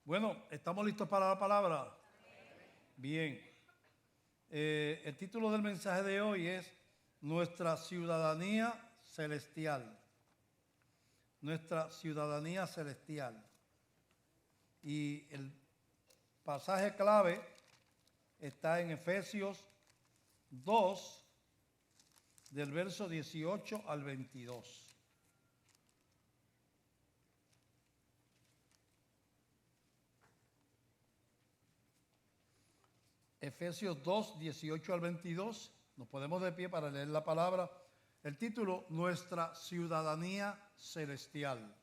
Bueno, ¿estamos listos para la palabra? Bien. El título del mensaje de hoy es Nuestra ciudadanía celestial. Nuestra ciudadanía celestial. Y el pasaje clave está en Efesios 2, del verso 18 al 22. Efesios 2, 18 al 22. Nos ponemos de pie para leer la palabra. El título, Nuestra ciudadanía celestial.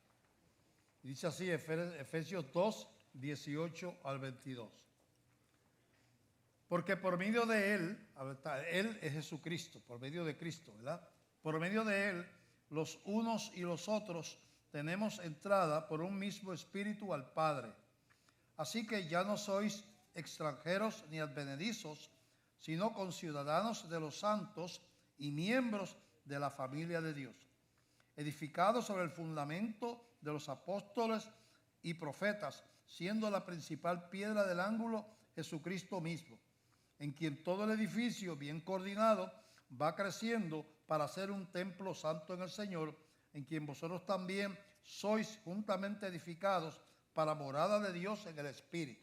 Dice así, Efesios 2, 18 al 22. Porque por medio de Él es Jesucristo, por medio de Cristo, ¿verdad? Por medio de Él, los unos y los otros tenemos entrada por un mismo espíritu al Padre. Así que ya no sois extranjeros ni advenedizos, sino conciudadanos de los santos y miembros de la familia de Dios, edificados sobre el fundamento de los apóstoles y profetas, siendo la principal piedra del ángulo Jesucristo mismo, en quien todo el edificio bien coordinado va creciendo para ser un templo santo en el Señor, en quien vosotros también sois juntamente edificados para morada de Dios en el Espíritu.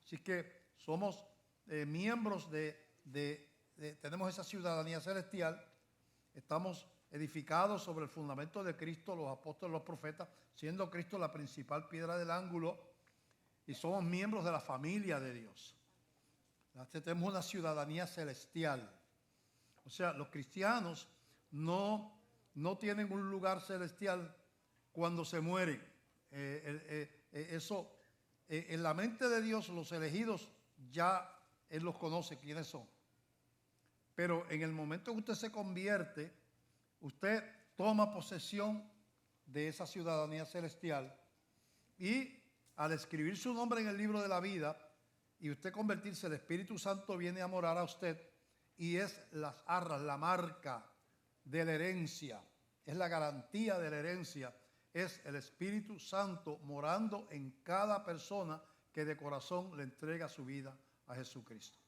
Así que somos miembros tenemos esa ciudadanía celestial, estamos edificados sobre el fundamento de Cristo, los apóstoles, los profetas, siendo Cristo la principal piedra del ángulo, y somos miembros de la familia de Dios. Tenemos una ciudadanía celestial. O sea, los cristianos no tienen un lugar celestial cuando se mueren. En la mente de Dios, los elegidos, ya Él los conoce quiénes son. Pero en el momento que usted se convierte, usted toma posesión de esa ciudadanía celestial, y al escribir su nombre en el libro de la vida y usted convertirse, el Espíritu Santo viene a morar a usted, y es las arras, la marca de la herencia, es la garantía de la herencia. Es el Espíritu Santo morando en cada persona que de corazón le entrega su vida a Jesucristo.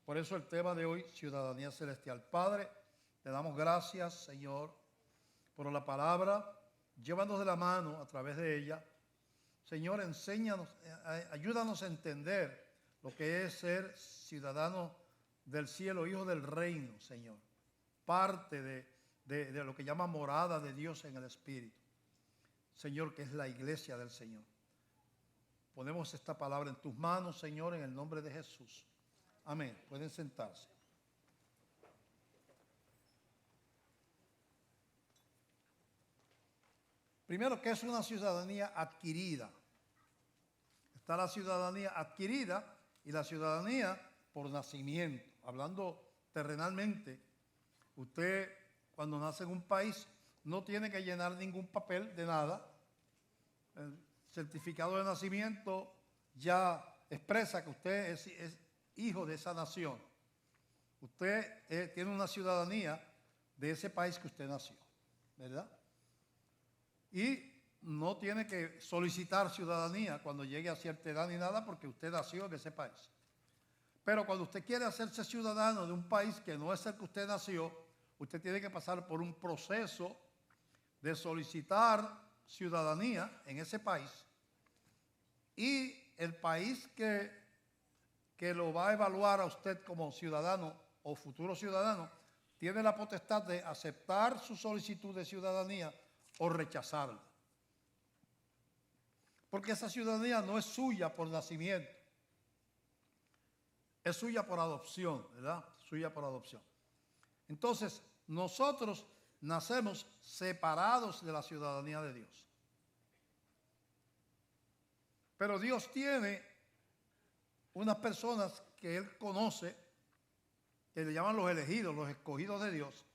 Por eso el tema de hoy, ciudadanía celestial. Padre, te damos gracias, Señor, por la palabra. Llévanos de la mano a través de ella. Señor, enséñanos, ayúdanos a entender lo que es ser ciudadano del cielo, hijo del reino, Señor. Parte de lo que llama morada de Dios en el Espíritu. Señor, que es la iglesia del Señor. Ponemos esta palabra en tus manos, Señor, en el nombre de Jesús. Amén. Pueden sentarse. Primero, ¿qué es una ciudadanía adquirida? Está la ciudadanía adquirida y la ciudadanía por nacimiento. Hablando terrenalmente, usted cuando nace en un país no tiene que llenar ningún papel de nada. El certificado de nacimiento ya expresa que usted es hijo de esa nación. Usted tiene una ciudadanía de ese país que usted nació, ¿verdad? Y no tiene que solicitar ciudadanía cuando llegue a cierta edad ni nada, porque usted nació en ese país. Pero cuando usted quiere hacerse ciudadano de un país que no es el que usted nació, usted tiene que pasar por un proceso de solicitar ciudadanía en ese país, y el país que lo va a evaluar a usted como ciudadano o futuro ciudadano tiene la potestad de aceptar su solicitud de ciudadanía o rechazarla, porque esa ciudadanía no es suya por nacimiento, es suya por adopción, ¿verdad? Suya por adopción. Entonces, nosotros nacemos separados de la ciudadanía de Dios. Pero Dios tiene unas personas que Él conoce, que le llaman los elegidos, los escogidos de Dios,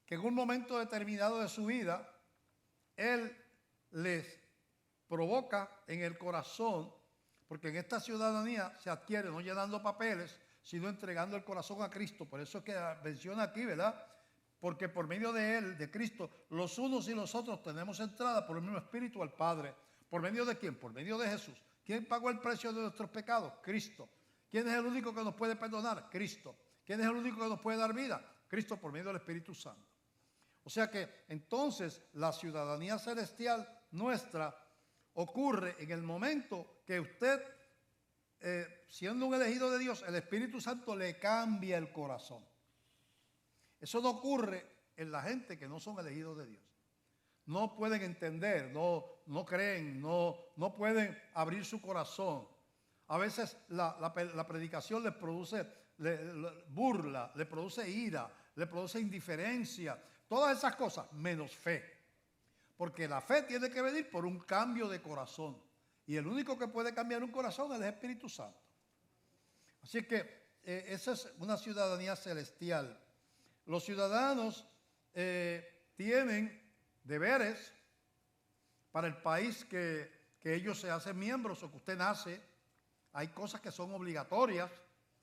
que en un momento determinado de su vida, Él les provoca en el corazón, porque en esta ciudadanía se adquiere no llenando papeles, sino entregando el corazón a Cristo. Por eso es que menciona aquí, ¿verdad? Porque por medio de Él, de Cristo, los unos y los otros tenemos entrada por el mismo Espíritu al Padre. ¿Por medio de quién? Por medio de Jesús. ¿Quién pagó el precio de nuestros pecados? Cristo. ¿Quién es el único que nos puede perdonar? Cristo. ¿Quién es el único que nos puede dar vida? Cristo por medio del Espíritu Santo. O sea que entonces la ciudadanía celestial nuestra ocurre en el momento que usted, siendo un elegido de Dios, el Espíritu Santo le cambia el corazón. Eso no ocurre en la gente que no son elegidos de Dios. No pueden entender, no creen, no pueden abrir su corazón. A veces la predicación les produce burla, les produce ira, les produce indiferencia. Todas esas cosas, menos fe. Porque la fe tiene que venir por un cambio de corazón. Y el único que puede cambiar un corazón es el Espíritu Santo. Así que esa es una ciudadanía celestial. Los ciudadanos tienen deberes para el país que ellos se hacen miembros o que usted nace. Hay cosas que son obligatorias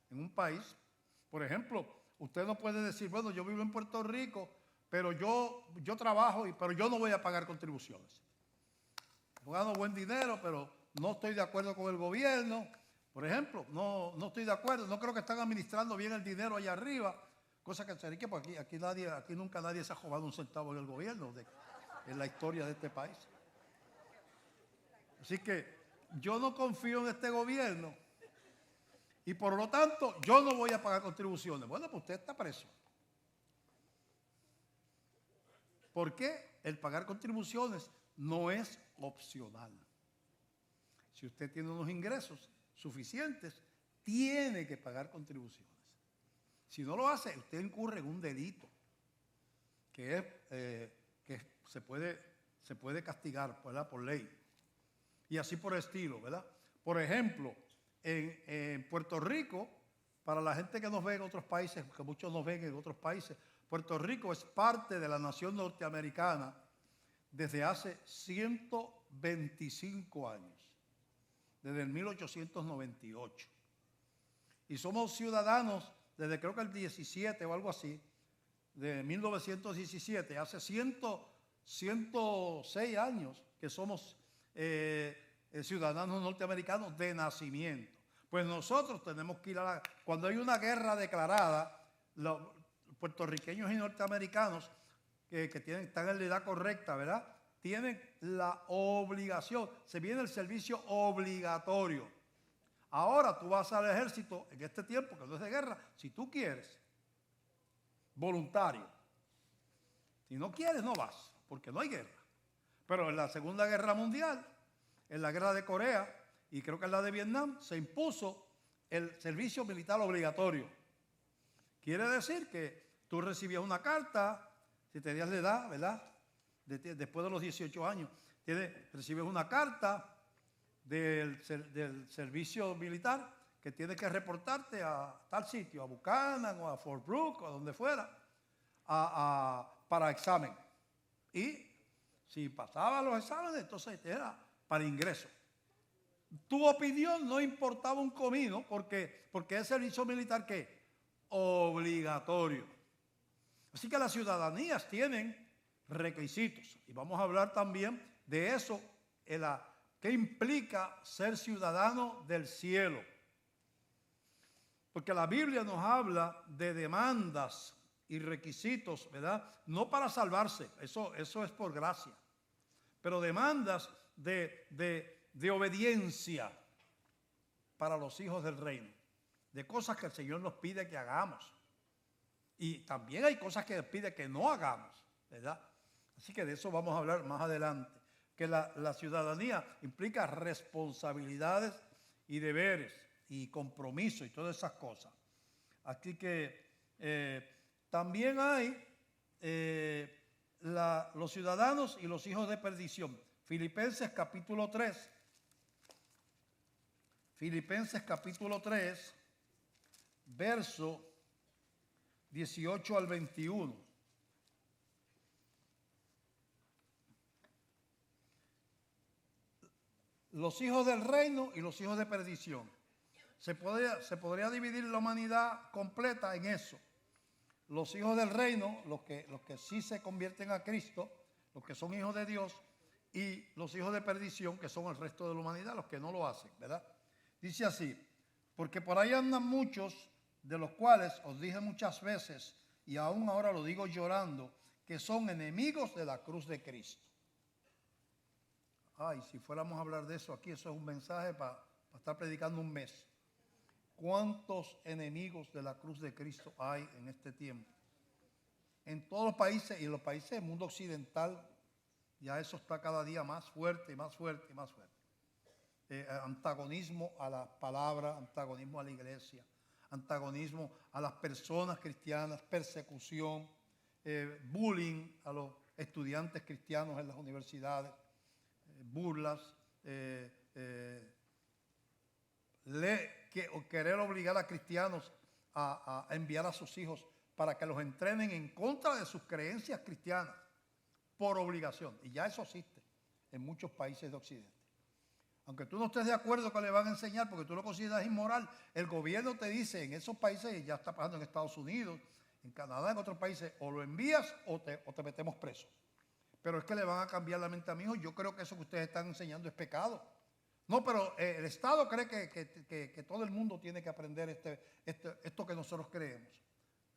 en un país. Por ejemplo, usted no puede decir, bueno, yo vivo en Puerto Rico, pero yo trabajo, pero yo no voy a pagar contribuciones. Yo gano buen dinero, pero no estoy de acuerdo con el gobierno. Por ejemplo, no estoy de acuerdo, no creo que están administrando bien el dinero allá arriba. Cosa que se rique, porque aquí nunca nadie se ha robado un centavo en el gobierno en la historia de este país. Así que yo no confío en este gobierno y por lo tanto yo no voy a pagar contribuciones. Bueno, pues usted está preso. ¿Por qué? El pagar contribuciones no es opcional. Si usted tiene unos ingresos suficientes, tiene que pagar contribuciones. Si no lo hace, usted incurre en un delito que se puede castigar, ¿verdad?, por ley. Y así por estilo, ¿verdad? Por ejemplo, en Puerto Rico, para la gente que nos ve en otros países, que muchos nos ven en otros países, Puerto Rico es parte de la nación norteamericana desde hace 125 años, desde el 1898. Y somos ciudadanos desde creo que el 17 o algo así, de 1917, hace 106 años que somos ciudadanos norteamericanos de nacimiento. Pues nosotros tenemos que ir cuando hay una guerra declarada, los puertorriqueños y norteamericanos que están en la edad correcta, ¿verdad?, tienen la obligación, se viene el servicio obligatorio. Ahora tú vas al ejército en este tiempo, que no es de guerra, si tú quieres, voluntario. Si no quieres, no vas, porque no hay guerra. Pero en la Segunda Guerra Mundial, en la guerra de Corea y creo que en la de Vietnam, se impuso el servicio militar obligatorio. Quiere decir que tú recibías una carta, si tenías la edad, ¿verdad?, después de los 18 años, recibes una carta del servicio militar que tienes que reportarte a tal sitio, a Buchanan o a Fort Brooke o a donde fuera, para examen. Y si pasaba los exámenes, entonces era para ingreso. Tu opinión no importaba un comino porque es servicio militar que obligatorio. Así que las ciudadanías tienen requisitos y vamos a hablar también de eso, ¿qué implica ser ciudadano del cielo? Porque la Biblia nos habla de demandas y requisitos, ¿verdad? No para salvarse, eso es por gracia, pero demandas de obediencia para los hijos del reino, de cosas que el Señor nos pide que hagamos. Y también hay cosas que nos pide que no hagamos, ¿verdad? Así que de eso vamos a hablar más adelante. Que la ciudadanía implica responsabilidades y deberes y compromiso y todas esas cosas. Así que también hay los ciudadanos y los hijos de perdición. Filipenses capítulo 3. Filipenses capítulo 3, verso 18 al 21. Los hijos del reino y los hijos de perdición. Se podría dividir la humanidad completa en eso. Los hijos del reino, los que sí se convierten a Cristo, los que son hijos de Dios, y los hijos de perdición, que son el resto de la humanidad, los que no lo hacen, ¿verdad? Dice así, porque por ahí andan muchos, de los cuales os dije muchas veces, y aún ahora lo digo llorando, que son enemigos de la cruz de Cristo. Ay, si fuéramos a hablar de eso aquí, eso es un mensaje para estar predicando un mes. ¿Cuántos enemigos de la cruz de Cristo hay en este tiempo? En todos los países y en los países del mundo occidental, ya eso está cada día más fuerte y más fuerte y más fuerte. Antagonismo a la palabra, antagonismo a la iglesia, antagonismo a las personas cristianas, persecución, bullying a los estudiantes cristianos en las universidades, burlas, querer obligar a cristianos a enviar a sus hijos para que los entrenen en contra de sus creencias cristianas por obligación. Y ya eso existe en muchos países de Occidente. Aunque tú no estés de acuerdo que le van a enseñar porque tú lo consideras inmoral, el gobierno te dice en esos países, y ya está pasando en Estados Unidos, en Canadá, en otros países, o lo envías o te metemos preso. Pero es que le van a cambiar la mente a mi hijo. Yo creo que eso que ustedes están enseñando es pecado. No, pero el Estado cree que todo el mundo tiene que aprender esto que nosotros creemos.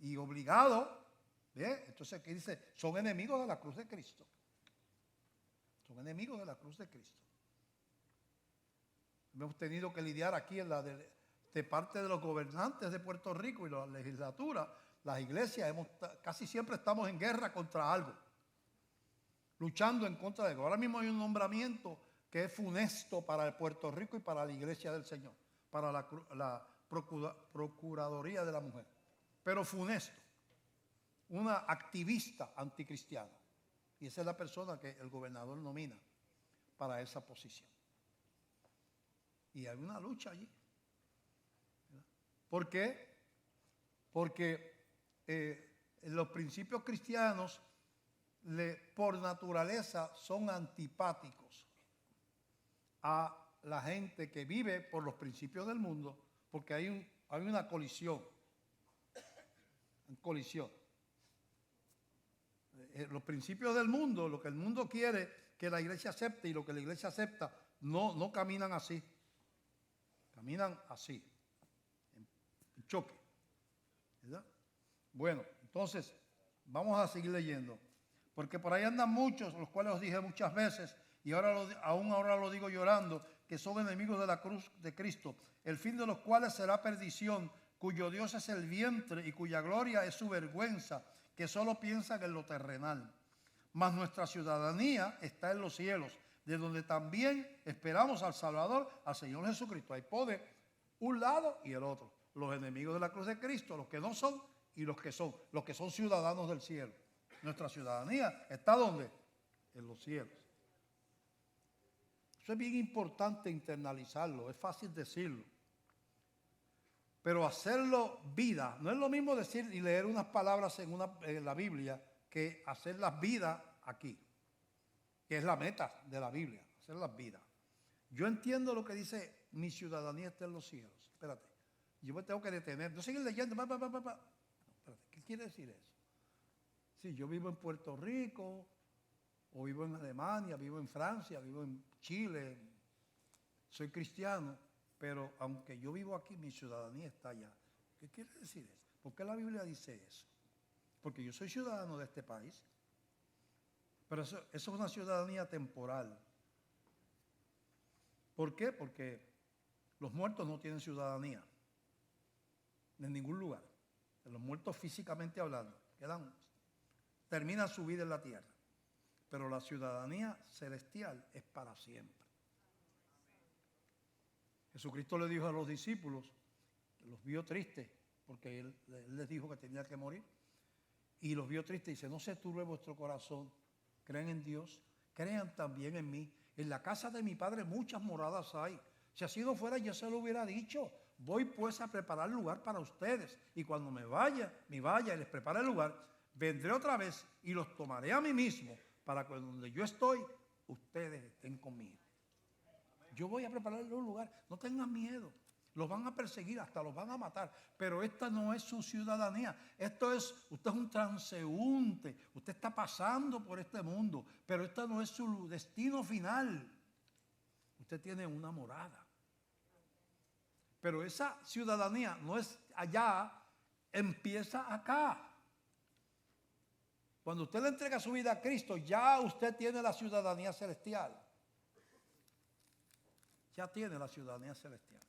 Y obligado, ¿ve? Entonces aquí dice, son enemigos de la cruz de Cristo. Son enemigos de la cruz de Cristo. Hemos tenido que lidiar aquí de parte de los gobernantes de Puerto Rico y la legislatura, las iglesias, casi siempre estamos en guerra contra algo, luchando en contra de algo. Ahora mismo hay un nombramiento que es funesto para Puerto Rico y para la iglesia del Señor, para la Procuraduría de la Mujer. Pero funesto, una activista anticristiana. Y esa es la persona que el gobernador nomina para esa posición. Y hay una lucha allí. ¿Por qué? Porque los principios cristianos por naturaleza son antipáticos a la gente que vive por los principios del mundo, porque hay una colisión. Los principios del mundo, lo que el mundo quiere que la iglesia acepte y lo que la iglesia acepta, no caminan así. Caminan así, en choque, ¿verdad? Bueno, entonces, vamos a seguir leyendo. Porque por ahí andan muchos, los cuales os dije muchas veces, y aún ahora lo digo llorando, que son enemigos de la cruz de Cristo, el fin de los cuales será perdición, cuyo Dios es el vientre y cuya gloria es su vergüenza, que solo piensan en lo terrenal. Mas nuestra ciudadanía está en los cielos, de donde también esperamos al Salvador, al Señor Jesucristo. Hay poder, un lado y el otro. Los enemigos de la cruz de Cristo, los que no son y los que son ciudadanos del cielo. Nuestra ciudadanía está ¿dónde? En los cielos. Eso es bien importante internalizarlo, es fácil decirlo. Pero hacerlo vida, no es lo mismo decir y leer unas palabras en la Biblia que hacerlas vida aquí, que es la meta de la Biblia, hacerlas vida. Yo entiendo lo que dice, mi ciudadanía está en los cielos. Espérate, yo me tengo que detener, no seguir leyendo. No, espérate, ¿qué quiere decir eso? Sí, yo vivo en Puerto Rico, o vivo en Alemania, vivo en Francia, vivo en Chile, soy cristiano, pero aunque yo vivo aquí, mi ciudadanía está allá. ¿Qué quiere decir eso? ¿Por qué la Biblia dice eso? Porque yo soy ciudadano de este país, pero eso es una ciudadanía temporal. ¿Por qué? Porque los muertos no tienen ciudadanía en ningún lugar. Los muertos físicamente hablando, terminan su vida en la tierra. Pero la ciudadanía celestial es para siempre. Jesucristo le dijo a los discípulos, los vio tristes, porque él les dijo que tenía que morir, y los vio tristes, y dice, no se turbe vuestro corazón, creen en Dios, crean también en mí. En la casa de mi Padre muchas moradas hay. Si así no fuera, yo se lo hubiera dicho. Voy pues a preparar lugar para ustedes, y cuando me vaya y les prepare el lugar, vendré otra vez y los tomaré a mí mismo, para que donde yo estoy, ustedes estén conmigo. Yo voy a prepararles un lugar, no tengan miedo. Los van a perseguir, hasta los van a matar. Pero esta no es su ciudadanía. Usted es un transeúnte. Usted está pasando por este mundo. Pero este no es su destino final. Usted tiene una morada. Pero esa ciudadanía no es allá, empieza acá. Cuando usted le entrega su vida a Cristo, ya usted tiene la ciudadanía celestial. Ya tiene la ciudadanía celestial.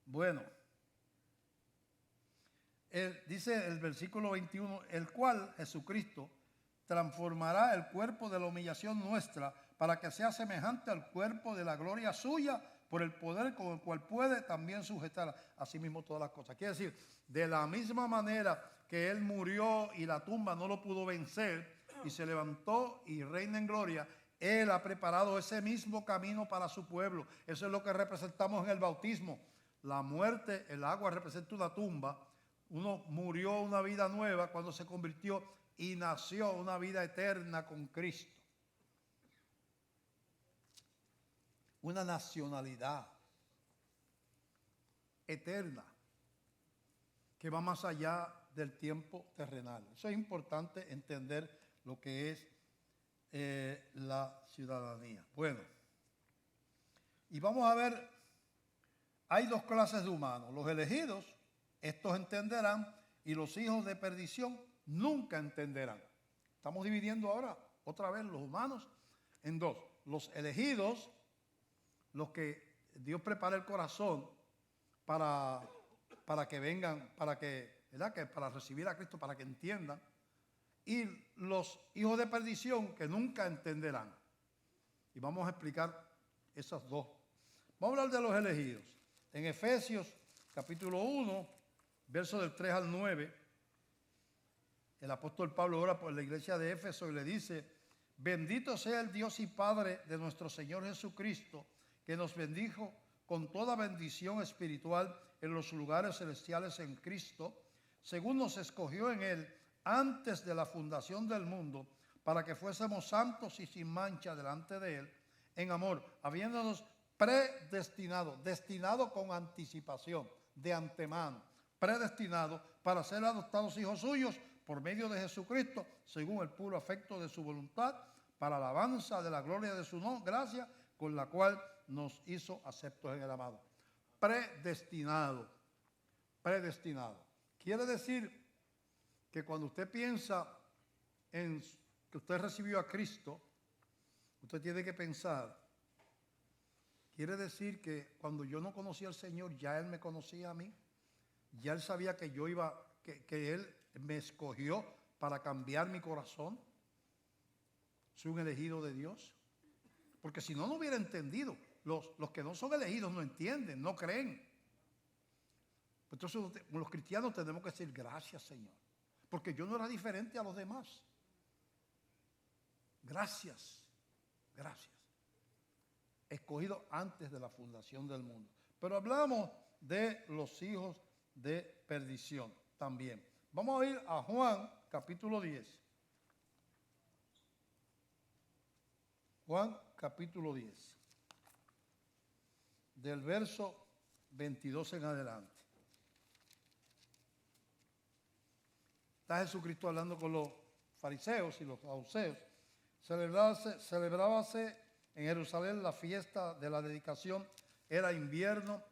Bueno, dice el versículo 21, el cual, Jesucristo, transformará el cuerpo de la humillación nuestra para que sea semejante al cuerpo de la gloria suya por el poder con el cual puede también sujetar a sí mismo todas las cosas. Quiere decir, de la misma manera que Él murió y la tumba no lo pudo vencer y se levantó y reina en gloria, Él ha preparado ese mismo camino para su pueblo. Eso es lo que representamos en el bautismo. La muerte, el agua representa una tumba. Uno murió una vida nueva cuando se convirtió y nació una vida eterna con Cristo. Una nacionalidad eterna que va más allá del tiempo terrenal. Eso es importante entender lo que es la ciudadanía. Bueno, y vamos a ver, hay dos clases de humanos. Los elegidos, estos entenderán, y los hijos de perdición nunca entenderán. Estamos dividiendo ahora otra vez los humanos en dos. Los elegidos, los que Dios prepara el corazón para que vengan, para recibir a Cristo, para que entiendan. Y los hijos de perdición que nunca entenderán. Y vamos a explicar esas dos. Vamos a hablar de los elegidos. En Efesios capítulo 1, versos del 3 al 9, el apóstol Pablo ora por la iglesia de Éfeso y le dice: bendito sea el Dios y Padre de nuestro Señor Jesucristo, que nos bendijo con toda bendición espiritual en los lugares celestiales en Cristo, según nos escogió en Él antes de la fundación del mundo, para que fuésemos santos y sin mancha delante de Él, en amor, habiéndonos predestinado, destinado con anticipación, de antemano, predestinado para ser adoptados hijos suyos por medio de Jesucristo, según el puro afecto de su voluntad, para alabanza de la gloria de su gracia, con la cual nos hizo aceptos en el amado. Predestinado, predestinado. Quiere decir que cuando usted piensa en que usted recibió a Cristo, usted tiene que pensar, quiere decir que cuando yo no conocía al Señor, ya Él me conocía a mí, ya Él sabía que yo iba, que Él me escogió para cambiar mi corazón. Soy un elegido de Dios. Porque si no, no hubiera entendido. Los que no son elegidos no entienden, no creen. Entonces los cristianos tenemos que decir gracias, Señor. Porque yo no era diferente a los demás. Gracias, gracias. Escogido antes de la fundación del mundo. Pero hablamos de los hijos de perdición también. Vamos a ir a Juan capítulo 10. Juan capítulo 10. Del verso 22 en adelante. Está Jesucristo hablando con los fariseos y los saduceos. Celebrábase en Jerusalén la fiesta de la dedicación. Era invierno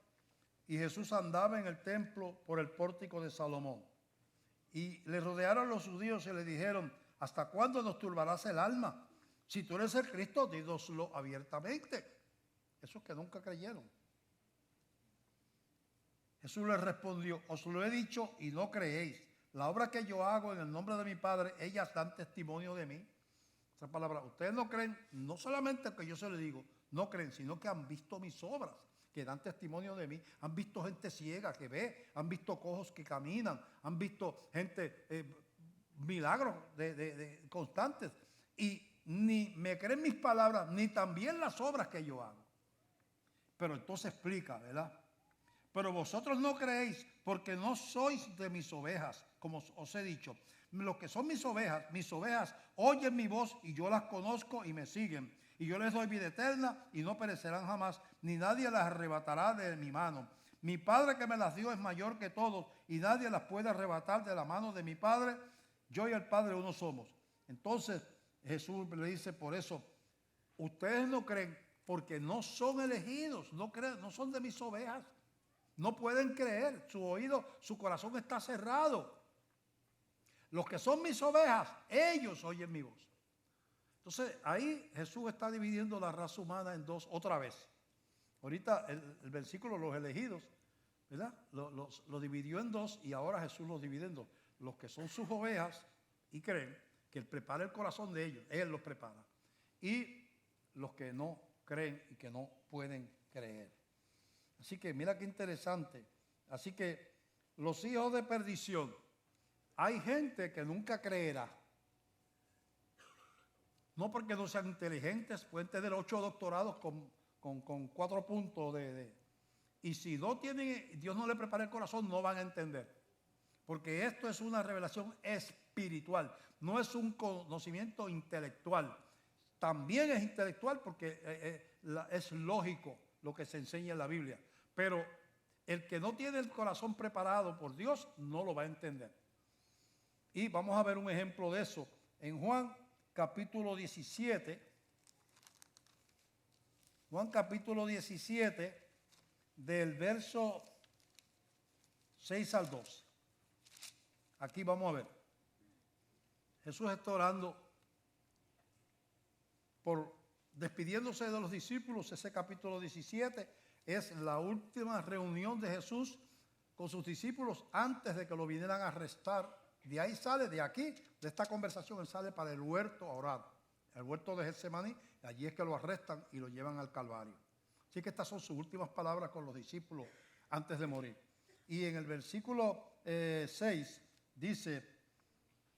y Jesús andaba en el templo por el pórtico de Salomón. Y le rodearon los judíos y le dijeron: ¿hasta cuándo nos turbarás el alma? Si tú eres el Cristo, dínoslo abiertamente. Esos que nunca creyeron. Jesús les respondió: os lo he dicho y no creéis. La obra que yo hago en el nombre de mi Padre, ellas dan testimonio de mí. Esa palabra, ustedes no creen, no solamente que yo se lo digo, no creen, sino que han visto mis obras, que dan testimonio de mí. Han visto gente ciega que ve, han visto cojos que caminan, han visto gente, milagros constantes. Y ni me creen mis palabras, ni también las obras que yo hago. Pero entonces explica, ¿verdad? Pero vosotros no creéis porque no sois de mis ovejas, como os he dicho. Los que son mis ovejas oyen mi voz y yo las conozco y me siguen. y yo les doy vida eterna y no perecerán jamás, ni nadie las arrebatará de mi mano. Mi Padre que me las dio es mayor que todos y nadie las puede arrebatar de la mano de mi Padre. Yo y el Padre uno somos. Entonces Jesús le dice, por eso, ustedes no creen porque no son elegidos, no creen, no son de mis ovejas. No pueden creer, su oído, su corazón está cerrado. Los que son mis ovejas, ellos oyen mi voz. Entonces ahí Jesús está dividiendo la raza humana en dos otra vez. Ahorita el versículo, los elegidos, ¿verdad? Lo dividió en dos y ahora Jesús los divide en dos. Los que son sus ovejas y creen que Él prepara el corazón de ellos, Él los prepara. Y los que no creen y que no pueden creer. Así que mira qué interesante. Así que los hijos de perdición, hay gente que nunca creerá. No porque no sean inteligentes, pueden tener 8 doctorados con 4 puntos y si no tienen, Dios no le prepara el corazón, no van a entender. Porque esto es una revelación espiritual, no es un conocimiento intelectual. También es intelectual porque es lógico lo que se enseña en la Biblia. Pero el que no tiene el corazón preparado por Dios no lo va a entender. Y vamos a ver un ejemplo de eso en Juan capítulo 17. Juan capítulo 17 del verso 6 al 12. Aquí vamos a ver. Jesús está orando despidiéndose de los discípulos. Ese capítulo 17 es la última reunión de Jesús con sus discípulos antes de que lo vinieran a arrestar. De ahí sale, de aquí, de esta conversación, él sale para el huerto a orar. El huerto de Getsemaní, allí es que lo arrestan y lo llevan al Calvario. Así que estas son sus últimas palabras con los discípulos antes de morir. Y en el versículo 6 dice,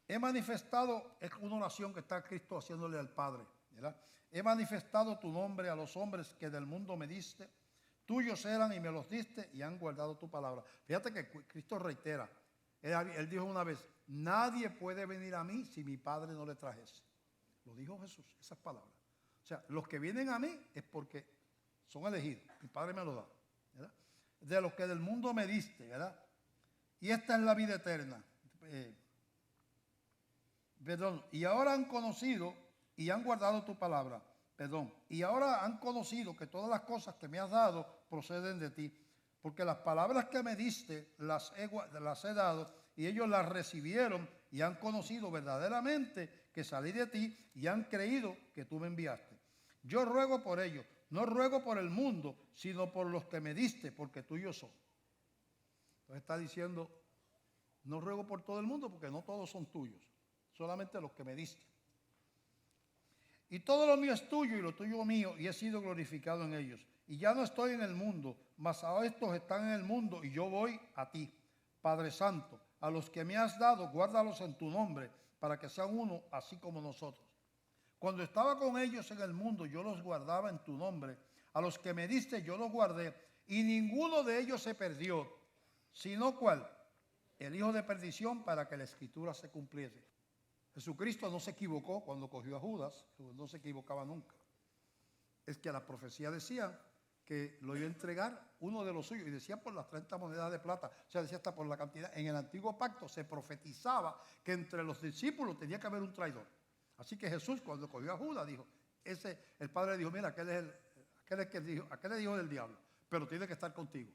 he manifestado, es una oración que está Cristo haciéndole al Padre, ¿verdad? He manifestado tu nombre a los hombres que del mundo me diste, tuyos eran y me los diste y han guardado tu palabra. Fíjate que Cristo reitera, él dijo una vez, nadie puede venir a mí si mi Padre no le trajese. Lo dijo Jesús, esas palabras. O sea, los que vienen a mí es porque son elegidos, mi Padre me los da, ¿verdad? De los que del mundo me diste, ¿verdad? Y esta es la vida eterna. Y ahora han conocido y han guardado tu palabra. Y ahora han conocido que todas las cosas que me has dado proceden de ti. Porque las palabras que me diste las he dado y ellos las recibieron y han conocido verdaderamente que salí de ti y han creído que tú me enviaste. Yo ruego por ellos, no ruego por el mundo, sino por los que me diste, porque tuyos son. Entonces está diciendo, no ruego por todo el mundo porque no todos son tuyos, solamente los que me diste. Y todo lo mío es tuyo y lo tuyo mío, y he sido glorificado en ellos. Y ya no estoy en el mundo, mas a estos están en el mundo y yo voy a ti. Padre Santo, a los que me has dado, guárdalos en tu nombre, para que sean uno, así como nosotros. Cuando estaba con ellos en el mundo, yo los guardaba en tu nombre. A los que me diste, yo los guardé, y ninguno de ellos se perdió, sino ¿cuál? El hijo de perdición, para que la escritura se cumpliese. Jesucristo no se equivocó cuando cogió a Judas, no se equivocaba nunca. Es que la profecía decía que lo iba a entregar uno de los suyos, y decía por las 30 monedas de plata, o sea, decía hasta por la cantidad. En el antiguo pacto se profetizaba que entre los discípulos tenía que haber un traidor. Así que Jesús, cuando cogió a Judas, dijo, el padre dijo, mira, aquel es hijo del diablo, pero tiene que estar contigo.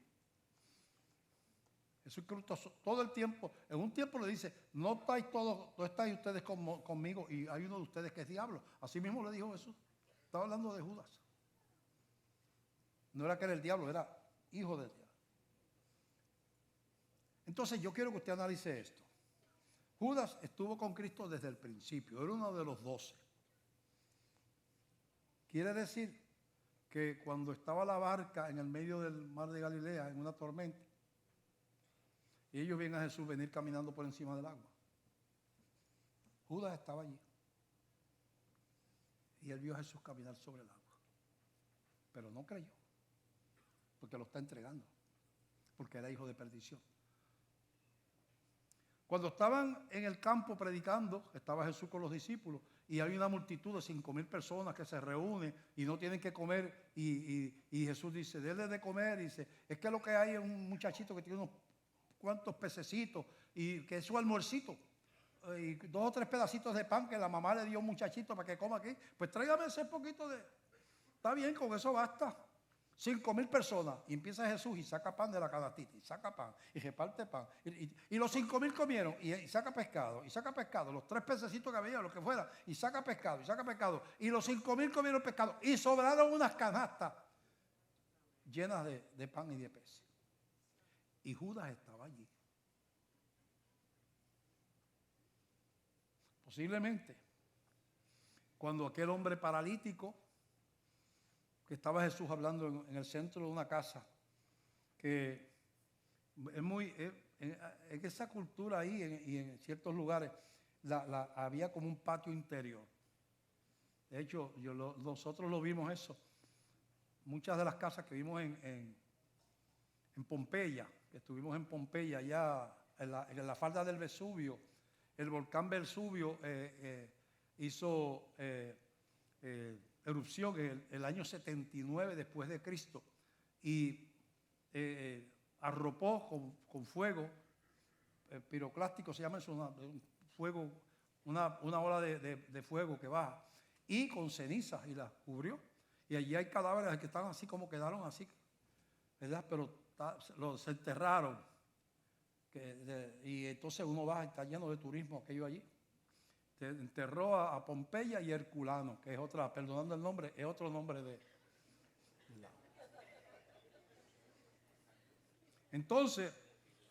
Jesucristo todo el tiempo, en un tiempo le dice, no estáis ustedes conmigo, y hay uno de ustedes que es diablo. Así mismo le dijo Jesús. Estaba hablando de Judas. No era que era el diablo, era hijo del diablo. Entonces yo quiero que usted analice esto. Judas estuvo con Cristo desde el principio, era uno de los 12. Quiere decir que cuando estaba la barca en el medio del mar de Galilea, en una tormenta, y ellos ven a Jesús venir caminando por encima del agua, Judas estaba allí. Y él vio a Jesús caminar sobre el agua. Pero no creyó, porque lo está entregando, porque era hijo de perdición. Cuando estaban en el campo predicando, estaba Jesús con los discípulos, y hay una multitud de 5,000 personas que se reúnen y no tienen que comer, y Jesús dice, denle de comer, y dice, es que lo que hay es un muchachito que tiene unos cuantos pececitos y que es su almuercito, y 2 o 3 pedacitos de pan que la mamá le dio a un muchachito para que coma aquí, pues tráigame ese poquito de, está bien, con eso basta. 5,000 personas, y empieza Jesús y saca pan de la canastita, y saca pan, y reparte pan, y los 5,000 comieron, y saca pescado, los 3 pececitos que había, lo que fuera, y saca pescado, y los 5,000 comieron pescado, y sobraron unas canastas llenas de pan y de peces. Y Judas estaba allí. Posiblemente, cuando aquel hombre paralítico, que estaba Jesús hablando en el centro de una casa, que es muy, en esa cultura ahí y en ciertos lugares, había como un patio interior. De hecho, nosotros lo vimos eso. Muchas de las casas que vimos en Pompeya, que estuvimos en Pompeya, allá en la falda del Vesubio, el volcán Vesubio hizo erupción en el año 79 después de Cristo y arropó con fuego piroclástico, se llama eso, un fuego, una ola de fuego que baja, y con cenizas, y las cubrió. Y allí hay cadáveres que están así como quedaron así, ¿verdad? Pero se enterraron. Y entonces uno va, está lleno de turismo aquello allí. Se enterró a Pompeya y Herculano, que es otra, perdonando el nombre, es otro nombre de... Entonces,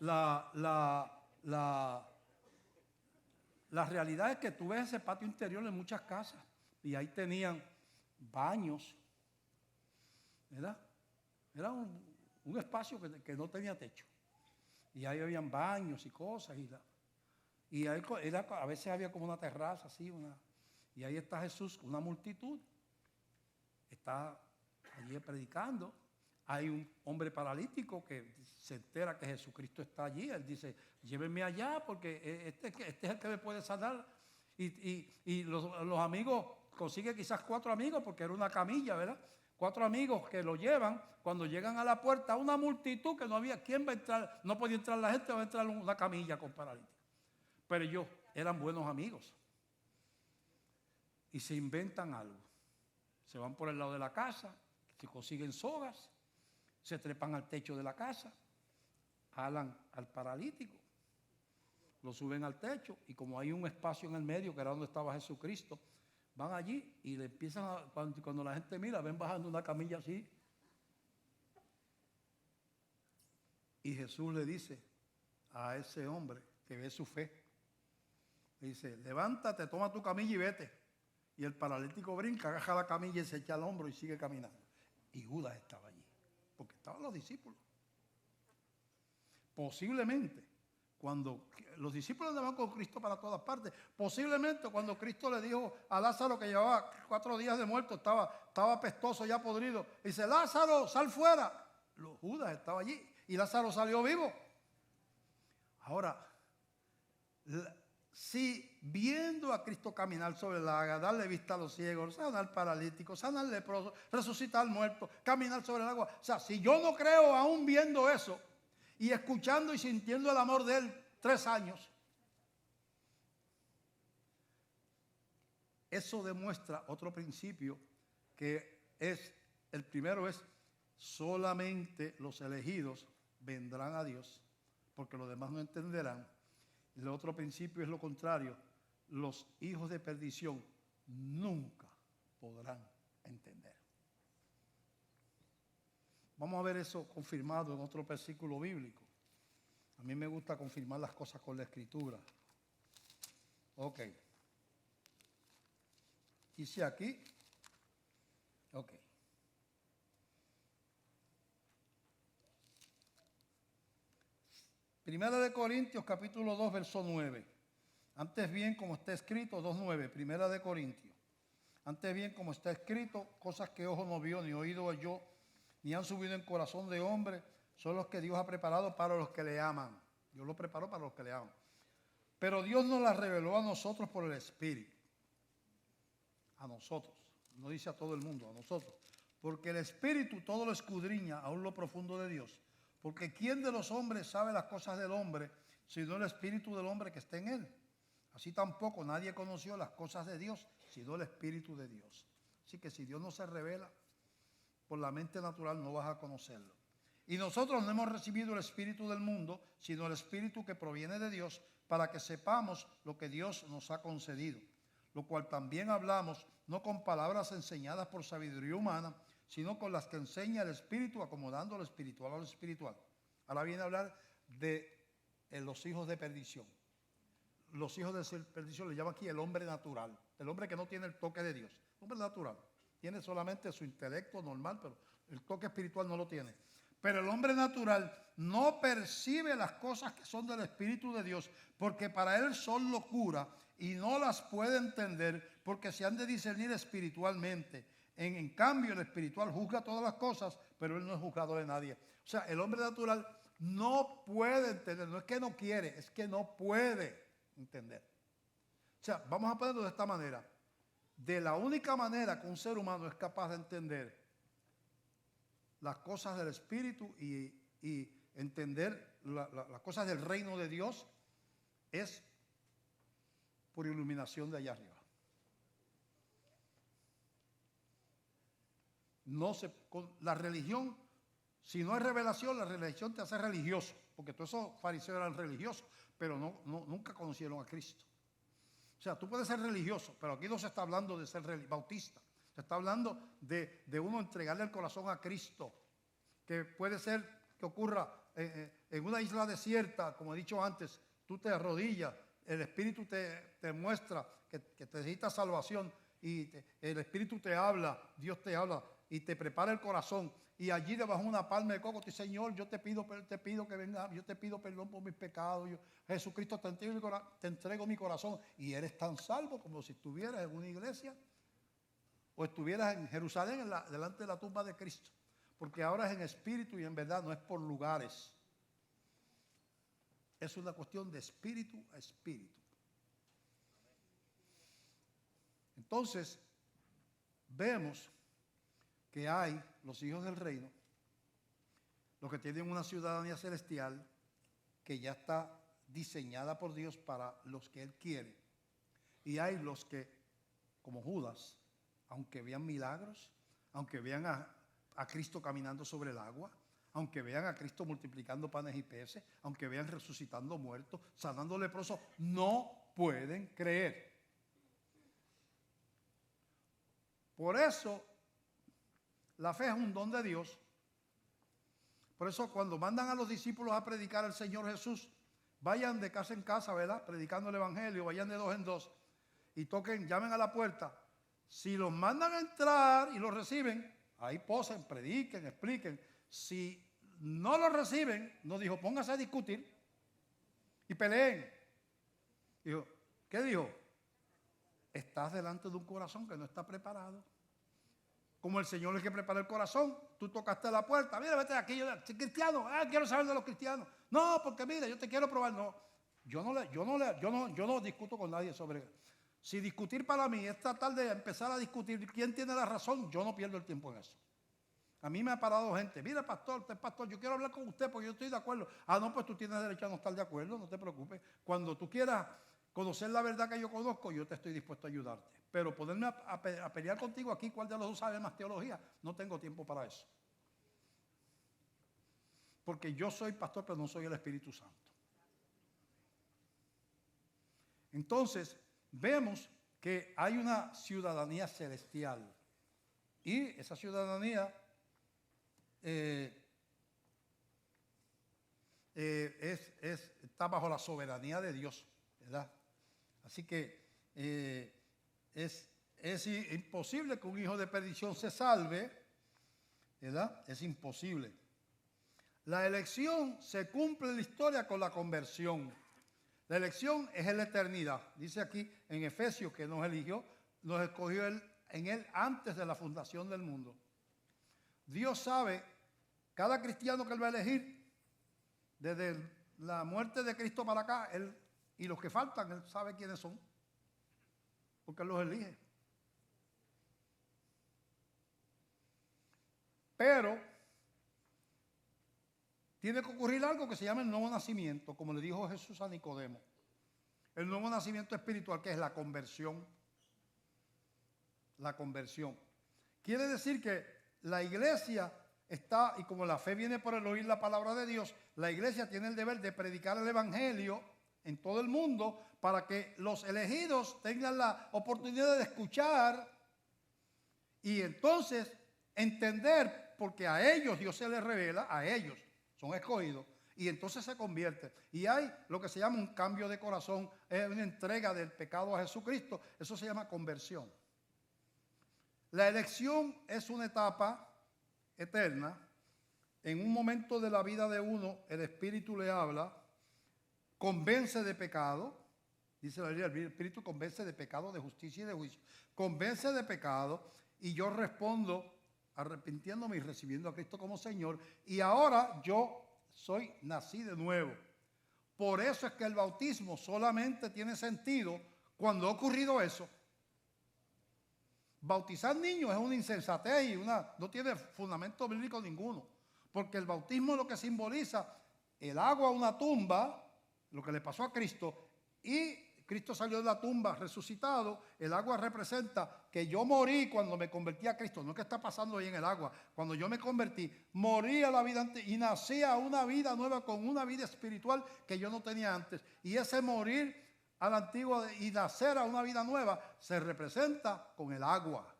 la realidad es que tú ves ese patio interior en muchas casas y ahí tenían baños, ¿verdad? Era un espacio que no tenía techo. Y ahí habían baños y cosas y ahí a veces había como una terraza así, y ahí está Jesús, una multitud, está allí predicando. Hay un hombre paralítico que se entera que Jesucristo está allí. Él dice, llévenme allá porque este es el que me puede sanar. Y los amigos, consigue quizás 4 amigos porque era una camilla, ¿verdad? 4 amigos que lo llevan. Cuando llegan a la puerta, una multitud que no había quién va a entrar, no podía entrar la gente, va a entrar una camilla con paralítico. Pero ellos eran buenos amigos y se inventan algo. Se van por el lado de la casa, se consiguen sogas, se trepan al techo de la casa, jalan al paralítico, lo suben al techo y como hay un espacio en el medio que era donde estaba Jesucristo, van allí y le empiezan cuando la gente mira, ven bajando una camilla así. Y Jesús le dice a ese hombre que ve su fe, le dice, levántate, toma tu camilla y vete. Y el paralítico brinca, agarra la camilla y se echa al hombro y sigue caminando. Y Judas estaba allí, porque estaban los discípulos. Posiblemente, cuando los discípulos andaban con Cristo para todas partes, posiblemente cuando Cristo le dijo a Lázaro que llevaba 4 días de muerto, estaba apestoso, ya podrido, dice, Lázaro, sal fuera. Judas estaba allí y Lázaro salió vivo. Ahora, si viendo a Cristo caminar sobre el agua, darle vista a los ciegos, sanar al paralítico, sanar al leproso, resucitar al muerto, caminar sobre el agua, o sea, si yo no creo aún viendo eso y escuchando y sintiendo el amor de Él 3 años, eso demuestra otro principio que es, el primero es, solamente los elegidos vendrán a Dios, porque los demás no entenderán. El otro principio es lo contrario, los hijos de perdición nunca podrán entender. Vamos a ver eso confirmado en otro versículo bíblico. A mí me gusta confirmar las cosas con la Escritura. Ok. Dice aquí. Ok. Primera de Corintios, capítulo 2, verso 9. Antes bien, como está escrito, 2:9. Primera de Corintios. Antes bien, como está escrito, cosas que ojo no vio, ni oído oyó, ni han subido en corazón de hombre, son los que Dios ha preparado para los que le aman. Dios lo preparó para los que le aman. Pero Dios nos las reveló a nosotros por el Espíritu. a nosotros, no dice a todo el mundo, a nosotros. Porque el Espíritu todo lo escudriña, aún lo profundo de Dios. Porque ¿quién de los hombres sabe las cosas del hombre, sino el Espíritu del hombre que está en él? Así tampoco nadie conoció las cosas de Dios, sino el Espíritu de Dios. Así que si Dios no se revela por la mente natural, no vas a conocerlo. Y nosotros no hemos recibido el Espíritu del mundo, sino el Espíritu que proviene de Dios, para que sepamos lo que Dios nos ha concedido. Lo cual también hablamos, no con palabras enseñadas por sabiduría humana, sino con las que enseña el Espíritu, acomodando lo espiritual a lo espiritual. Ahora viene a hablar de los hijos de perdición. Los hijos de perdición le llaman aquí el hombre natural, el hombre que no tiene el toque de Dios. El hombre natural tiene solamente su intelecto normal, pero el toque espiritual no lo tiene. Pero el hombre natural no percibe las cosas que son del Espíritu de Dios, porque para él son locura y no las puede entender, porque se han de discernir espiritualmente. En cambio, el espiritual juzga todas las cosas, pero él no es juzgado de nadie. O sea, el hombre natural no puede entender, no es que no quiere, es que no puede entender. O sea, vamos a ponerlo de esta manera. De la única manera que un ser humano es capaz de entender las cosas del Espíritu y entender las cosas del reino de Dios es por iluminación de allá arriba. Con la religión, si no es revelación, la religión te hace religioso, porque todos esos fariseos eran religiosos, pero nunca conocieron a Cristo. O sea, tú puedes ser religioso, pero aquí no se está hablando de ser bautista. Se está hablando de uno entregarle el corazón a Cristo, que puede ser que ocurra en una isla desierta, como he dicho antes, tú te arrodillas, el Espíritu te muestra que te necesitas salvación y el Espíritu te habla, Dios te habla y te prepara el corazón. Y allí debajo de una palma de coco te dice, Señor, yo te pido que venga, yo te pido perdón por mis pecados. Jesucristo, te entrego mi corazón. Y eres tan salvo como si estuvieras en una iglesia o estuvieras en Jerusalén delante de la tumba de Cristo. Porque ahora es en espíritu y en verdad, no es por lugares. Es una cuestión de espíritu a espíritu. Entonces, vemos que hay los hijos del reino, los que tienen una ciudadanía celestial que ya está diseñada por Dios para los que Él quiere. Y hay los que, como Judas, aunque vean milagros, aunque vean a Cristo caminando sobre el agua, aunque vean a Cristo multiplicando panes y peces, aunque vean resucitando muertos, sanando leprosos, no pueden creer. Por eso, la fe es un don de Dios. Por eso cuando mandan a los discípulos a predicar al Señor Jesús, vayan de casa en casa, ¿verdad? Predicando el Evangelio, vayan de dos en dos y toquen, llamen a la puerta. Si los mandan a entrar y los reciben, ahí posen, prediquen, expliquen. Si no los reciben, nos dijo, póngase a discutir y peleen. Dijo, ¿qué dijo? Estás delante de un corazón que no está preparado. Como el Señor es que prepara el corazón, tú tocaste la puerta, mira, vete aquí, yo soy cristiano, quiero saber de los cristianos. No, porque mira, yo te quiero probar. No, yo no discuto con nadie sobre eso. Si discutir para mí es tratar de empezar a discutir quién tiene la razón, yo no pierdo el tiempo en eso. A mí me ha parado gente, mira pastor, usted es pastor, yo quiero hablar con usted porque yo estoy de acuerdo. No, pues tú tienes derecho a no estar de acuerdo, no te preocupes. Cuando tú quieras conocer la verdad que yo conozco, yo te estoy dispuesto a ayudarte. Pero ponerme a pelear contigo aquí, ¿cuál de los dos sabe más teología? No tengo tiempo para eso. Porque yo soy pastor, pero no soy el Espíritu Santo. Entonces, vemos que hay una ciudadanía celestial. Y esa ciudadanía está bajo la soberanía de Dios, ¿verdad? Así que es imposible que un hijo de perdición se salve, ¿verdad? Es imposible. La elección se cumple en la historia con la conversión. La elección es en la eternidad. Dice aquí en Efesios que nos eligió, nos escogió en Él antes de la fundación del mundo. Dios sabe, cada cristiano que Él va a elegir, desde la muerte de Cristo para acá, y los que faltan, Él sabe quiénes son, porque Él los elige. Pero tiene que ocurrir algo que se llama el nuevo nacimiento, como le dijo Jesús a Nicodemo. El nuevo nacimiento espiritual, que es la conversión. La conversión. Quiere decir que la iglesia está, y como la fe viene por el oír la palabra de Dios, la iglesia tiene el deber de predicar el evangelio en todo el mundo para que los elegidos tengan la oportunidad de escuchar y entonces entender, porque a ellos Dios se les revela, a ellos son escogidos, y entonces se convierte. Y hay lo que se llama un cambio de corazón, es una entrega del pecado a Jesucristo. Eso se llama conversión. La elección es una etapa eterna. En un momento de la vida de uno, el Espíritu le habla, convence de pecado. Dice la Biblia, el Espíritu convence de pecado, de justicia y de juicio. Convence de pecado y yo respondo arrepintiéndome y recibiendo a Cristo como Señor. Y ahora yo nací de nuevo. Por eso es que el bautismo solamente tiene sentido cuando ha ocurrido eso. Bautizar niños es una insensatez y no tiene fundamento bíblico ninguno. Porque el bautismo es lo que simboliza el agua a una tumba, lo que le pasó a Cristo, y Cristo salió de la tumba resucitado. El agua representa que yo morí cuando me convertí a Cristo. No es que está pasando ahí en el agua. Cuando yo me convertí, morí a la vida antes y nací a una vida nueva con una vida espiritual que yo no tenía antes. Y ese morir a la antigua y nacer a una vida nueva se representa con el agua.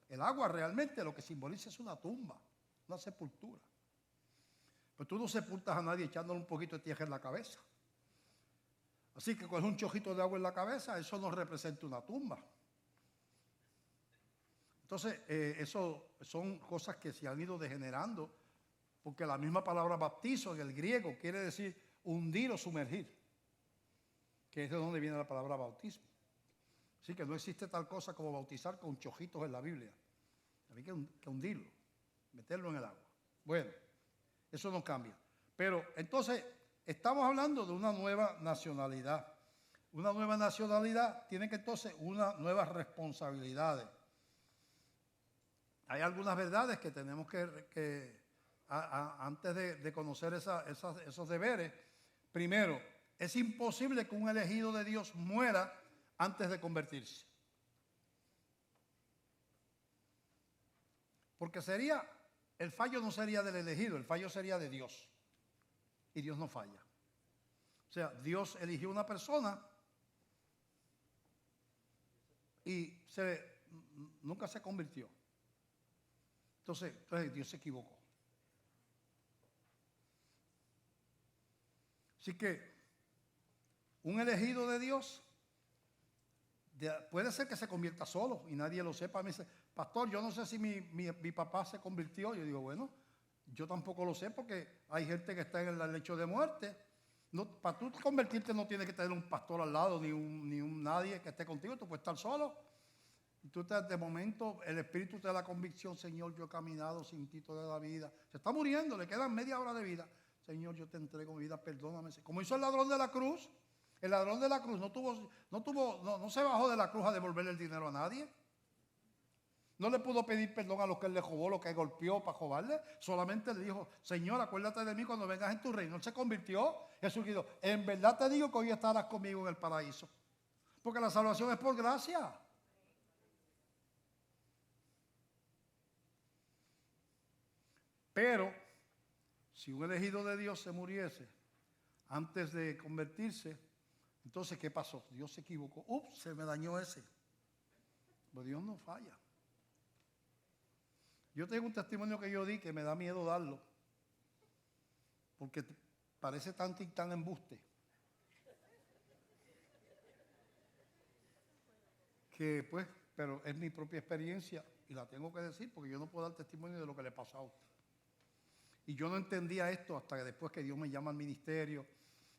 El agua realmente lo que simboliza es una tumba, una sepultura. Pero tú no sepultas a nadie echándole un poquito de tierra en la cabeza. Así que con un chojito de agua en la cabeza, eso no representa una tumba. Entonces, eso son cosas que se han ido degenerando, porque la misma palabra bautizo en el griego quiere decir hundir o sumergir, que es de donde viene la palabra bautismo. Así que no existe tal cosa como bautizar con chojitos en la Biblia. Hay que hundirlo, meterlo en el agua. Bueno, eso no cambia. Pero entonces estamos hablando de una nueva nacionalidad. Una nueva nacionalidad tiene que entonces unas nuevas responsabilidades. Hay algunas verdades que tenemos que antes de conocer esos deberes. Primero, es imposible que un elegido de Dios muera antes de convertirse. Porque el fallo no sería del elegido, el fallo sería de Dios. Y Dios no falla. O sea, Dios eligió una persona y nunca se convirtió. Entonces Dios se equivocó. Así que un elegido de Dios puede ser que se convierta solo y nadie lo sepa. Me dice, pastor, yo no sé si mi papá se convirtió. Yo digo, bueno, yo tampoco lo sé porque hay gente que está en el lecho de muerte. No, para tú convertirte no tienes que tener un pastor al lado ni un nadie que esté contigo. Tú puedes estar solo. Y tú de momento el Espíritu te da la convicción, Señor, yo he caminado sin ti toda la vida. Se está muriendo, le quedan media hora de vida. Señor, yo te entrego mi vida, perdóname. Como hizo el ladrón de la cruz. El ladrón de la cruz no se bajó de la cruz a devolverle el dinero a nadie. No le pudo pedir perdón a los que él le robó, los que golpeó para robarle. Solamente le dijo, Señor, acuérdate de mí cuando vengas en tu reino. Él se convirtió. Jesús dijo, en verdad te digo que hoy estarás conmigo en el paraíso. Porque la salvación es por gracia. Pero, si un elegido de Dios se muriese antes de convertirse, entonces, ¿qué pasó? Dios se equivocó. Ups, se me dañó ese. Pero Dios no falla. Yo tengo un testimonio que yo di que me da miedo darlo. Porque parece tan embuste. Que pues, pero es mi propia experiencia y la tengo que decir porque yo no puedo dar testimonio de lo que le pasó a usted. Y yo no entendía esto hasta que después que Dios me llama al ministerio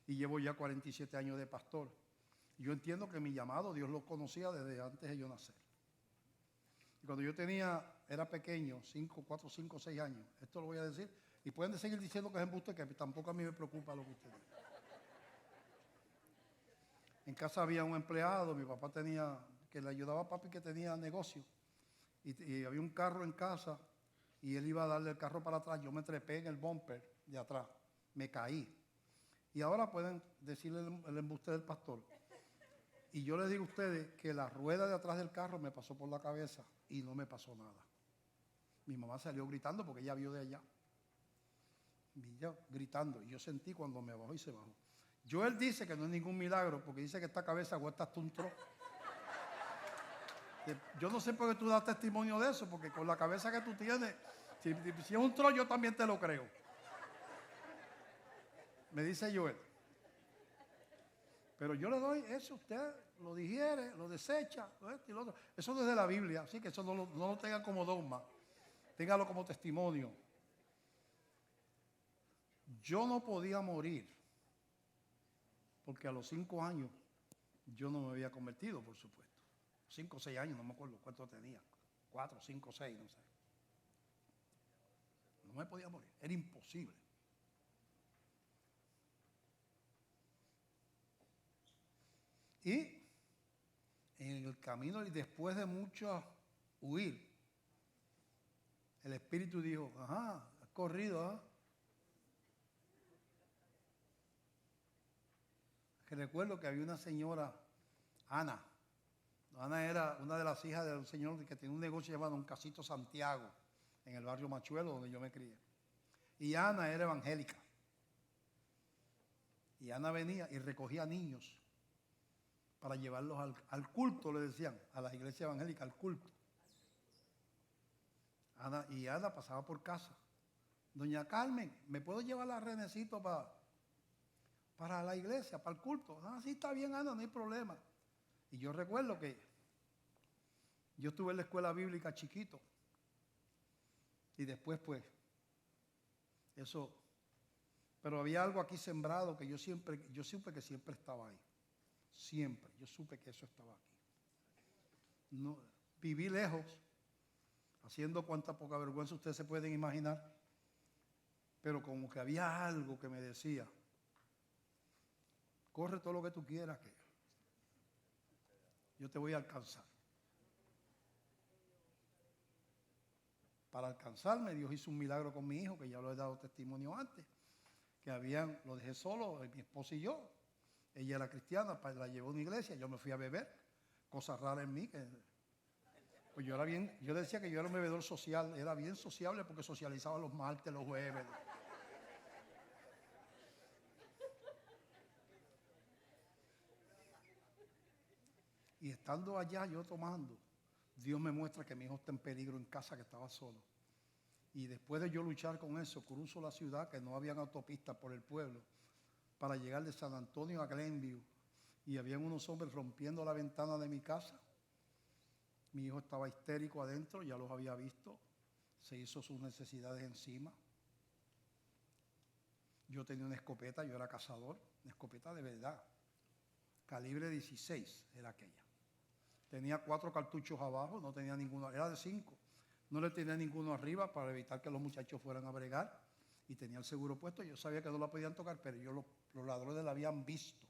y llevo ya 47 años de pastor. Yo entiendo que mi llamado Dios lo conocía desde antes de yo nacer. Y cuando yo era pequeño, 4, 5, 6 años, esto lo voy a decir, y pueden seguir diciendo que es embuste, que tampoco a mí me preocupa lo que ustedes dicen. En casa había un empleado, mi papá que le ayudaba a papi que tenía negocio, y había un carro en casa, y él iba a darle el carro para atrás. Yo me trepé en el bumper de atrás, me caí. Y ahora pueden decirle el embuste del pastor. Y yo les digo a ustedes que la rueda de atrás del carro me pasó por la cabeza y no me pasó nada. Mi mamá salió gritando porque ella vio de allá. Vi yo gritando y yo sentí cuando me bajó y se bajó. Joel dice que no es ningún milagro porque dice que esta cabeza aguanta hasta un tro. Yo no sé por qué tú das testimonio de eso, porque con la cabeza que tú tienes, si es un tro, yo también te lo creo. Me dice Joel. Pero yo le doy eso, usted lo digiere, lo desecha, lo esto y lo otro. Eso no es de la Biblia, así que eso no lo tenga como dogma, téngalo como testimonio. Yo no podía morir, porque a los 5 años yo no me había convertido, por supuesto. 5 o 6 años, no me acuerdo cuánto tenía. 4, 5, 6, no sé. No me podía morir, era imposible. Y en el camino y después de mucho huir, el Espíritu dijo, ajá, has corrido, ¿ah? Que recuerdo que había una señora, Ana. Ana era una de las hijas de un señor que tenía un negocio llamado Un Casito Santiago, en el barrio Machuelo, donde yo me crié. Y Ana era evangélica. Y Ana venía y recogía niños para llevarlos al culto, le decían, a la iglesia evangélica, al culto. Ana pasaba por casa. Doña Carmen, ¿me puedo llevar a Renecito para la iglesia, para el culto? Ah, sí, está bien, Ana, no hay problema. Y yo recuerdo que yo estuve en la escuela bíblica chiquito. Y después, pues, eso. Pero había algo aquí sembrado que yo supe que siempre estaba ahí. Siempre, yo supe que eso estaba aquí. No, viví lejos, haciendo cuanta poca vergüenza ustedes se pueden imaginar, pero como que había algo que me decía, corre todo lo que tú quieras, que yo te voy a alcanzar. Para alcanzarme, Dios hizo un milagro con mi hijo, que ya lo he dado testimonio antes, que lo dejé solo, mi esposa y yo. Ella era cristiana, la llevó a una iglesia, yo me fui a beber, cosas raras en mí, pues yo decía que yo era un bebedor social, era bien sociable porque socializaba los martes, los jueves. Y estando allá yo tomando, Dios me muestra que mi hijo está en peligro en casa, que estaba solo. Y después de yo luchar con eso, cruzo la ciudad, que no habían autopistas por el pueblo, para llegar de San Antonio a Glenview. Y habían unos hombres rompiendo la ventana de mi casa. Mi hijo estaba histérico adentro, ya los había visto. Se hizo sus necesidades encima. Yo tenía una escopeta, yo era cazador, una escopeta de verdad. Calibre 16 era aquella. Tenía 4 cartuchos abajo, no tenía ninguno, era de 5. No le tenía ninguno arriba para evitar que los muchachos fueran a bregar. Y tenía el seguro puesto, yo sabía que no la podían tocar, pero los ladrones la habían visto.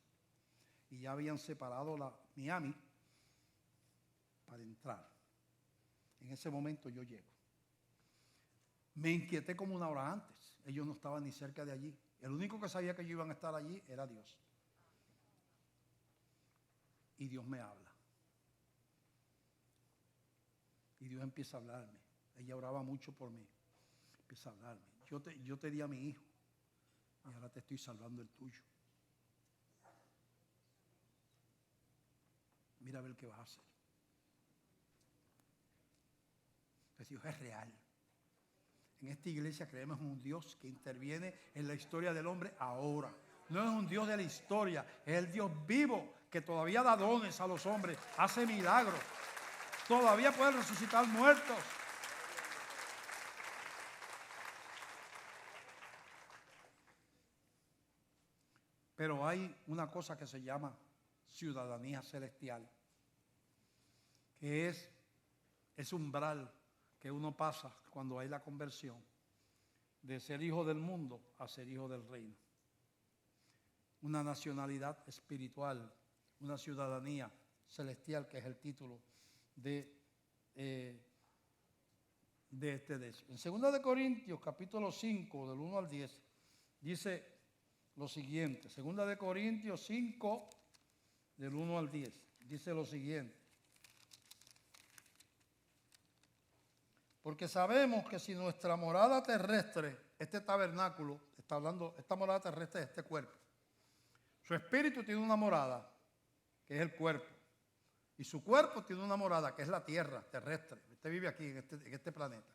Y ya habían separado la Miami para entrar. En ese momento yo llego. Me inquieté como 1 hora antes. Ellos no estaban ni cerca de allí. El único que sabía que ellos iban a estar allí era Dios. Y Dios me habla. Y Dios empieza a hablarme. Ella oraba mucho por mí. Empieza a hablarme. Yo te di a mi hijo. Y ahora te estoy salvando el tuyo. Mira a ver qué vas a hacer. Pues Dios es real. En esta iglesia creemos en un Dios que interviene en la historia del hombre ahora. No es un Dios de la historia, es el Dios vivo que todavía da dones a los hombres, hace milagros. Todavía puede resucitar muertos. Pero hay una cosa que se llama ciudadanía celestial, que es ese umbral que uno pasa cuando hay la conversión de ser hijo del mundo a ser hijo del reino. Una nacionalidad espiritual, una ciudadanía celestial, que es el título de de este deseo. En 2 de Corintios, capítulo 5, del 1 al 10, dice lo siguiente. 2 de Corintios 5, del 1 al 10, dice lo siguiente. Porque sabemos que si nuestra morada terrestre, este tabernáculo, está hablando, esta morada terrestre es este cuerpo. Su espíritu tiene una morada, que es el cuerpo. Y su cuerpo tiene una morada, que es la tierra terrestre. Usted vive aquí, en este planeta.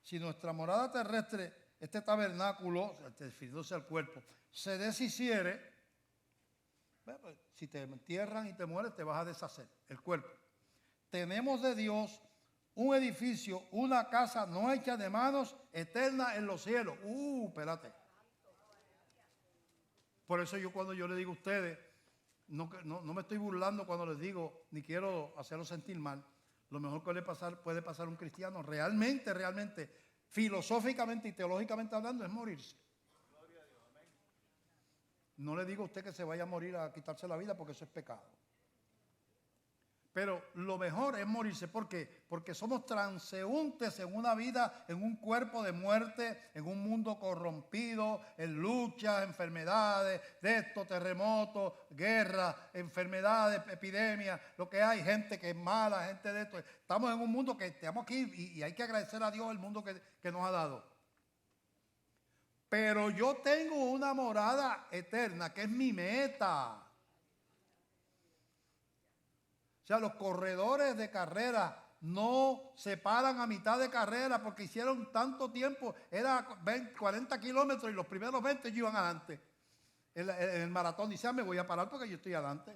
Si nuestra morada terrestre, este tabernáculo, refiriéndose al cuerpo, se deshiciere, pues, si te entierran y te mueres, te vas a deshacer, el cuerpo. Tenemos de Dios un edificio, una casa no hecha de manos, eterna en los cielos. Espérate. Por eso cuando yo le digo a ustedes, no me estoy burlando cuando les digo, ni quiero hacerlos sentir mal. Lo mejor que puede pasar a un cristiano, realmente, filosóficamente y teológicamente hablando, es morirse. No le digo a usted que se vaya a morir a quitarse la vida porque eso es pecado. Pero lo mejor es morirse. ¿Por qué? Porque somos transeúntes en una vida, en un cuerpo de muerte, en un mundo corrompido, en luchas, enfermedades, terremotos, guerras, enfermedades, epidemias, lo que hay, gente que es mala, gente de esto. Estamos en un mundo que tenemos aquí y hay que agradecer a Dios el mundo que nos ha dado. Pero yo tengo una morada eterna que es mi meta. O sea, los corredores de carrera no se paran a mitad de carrera porque hicieron tanto tiempo, era 40 kilómetros y los primeros 20 iban adelante. En el maratón dice, me voy a parar porque yo estoy adelante.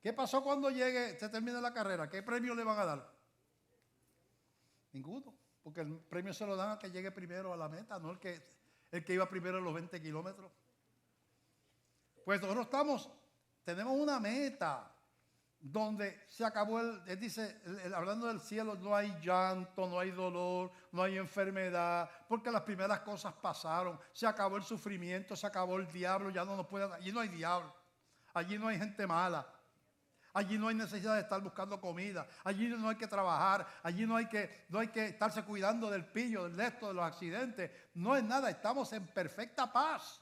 ¿Qué pasó cuando se termine la carrera? ¿Qué premio le van a dar? Ninguno, porque el premio se lo dan al que llegue primero a la meta, no el que iba primero en los 20 kilómetros. Pues nosotros tenemos una meta. Donde se acabó él dice, hablando del cielo, no hay llanto, no hay dolor, no hay enfermedad, porque las primeras cosas pasaron, se acabó el sufrimiento, se acabó el diablo, ya no nos puede, allí no hay diablo, allí no hay gente mala, allí no hay necesidad de estar buscando comida, allí no hay que trabajar, allí no hay que estarse cuidando del pillo, del de los accidentes, no es nada, estamos en perfecta paz.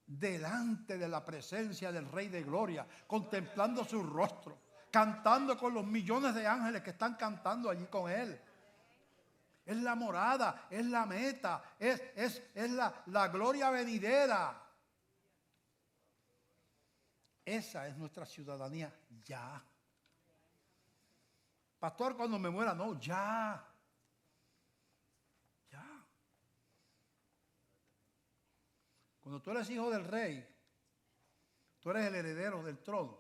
Delante de la presencia del Rey de Gloria, contemplando su rostro, cantando con los millones de ángeles que están cantando allí con Él. Es la morada, es la meta, es la gloria venidera. Esa es nuestra ciudadanía ya. Pastor, cuando me muera, no, ya. Cuando tú eres hijo del rey, tú eres el heredero del trono.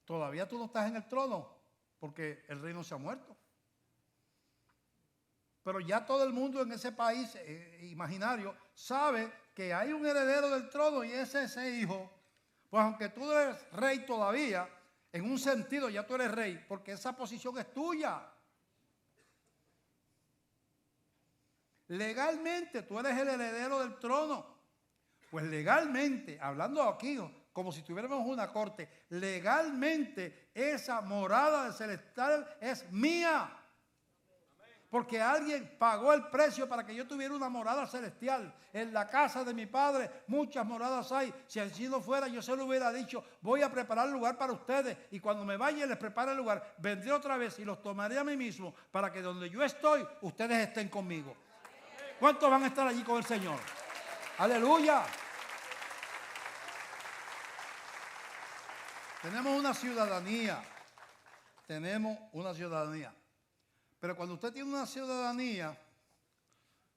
Todavía tú no estás en el trono porque el rey no se ha muerto. Pero ya todo el mundo en ese país imaginario sabe que hay un heredero del trono y es ese hijo. Pues aunque tú eres rey todavía, en un sentido ya tú eres rey porque esa posición es tuya. Legalmente tú eres el heredero del trono. Pues legalmente, hablando aquí como si tuviéramos una corte, legalmente esa morada de celestial es mía. Porque alguien pagó el precio para que yo tuviera una morada celestial. En la casa de mi padre muchas moradas hay. Si así no fuera, yo se lo hubiera dicho, voy a preparar lugar para ustedes. Y cuando me vaya y les prepare el lugar, vendré otra vez y los tomaré a mí mismo para que donde yo estoy, ustedes estén conmigo. ¿Cuántos van a estar allí con el Señor? ¡Aleluya! Tenemos una ciudadanía. Pero cuando usted tiene una ciudadanía,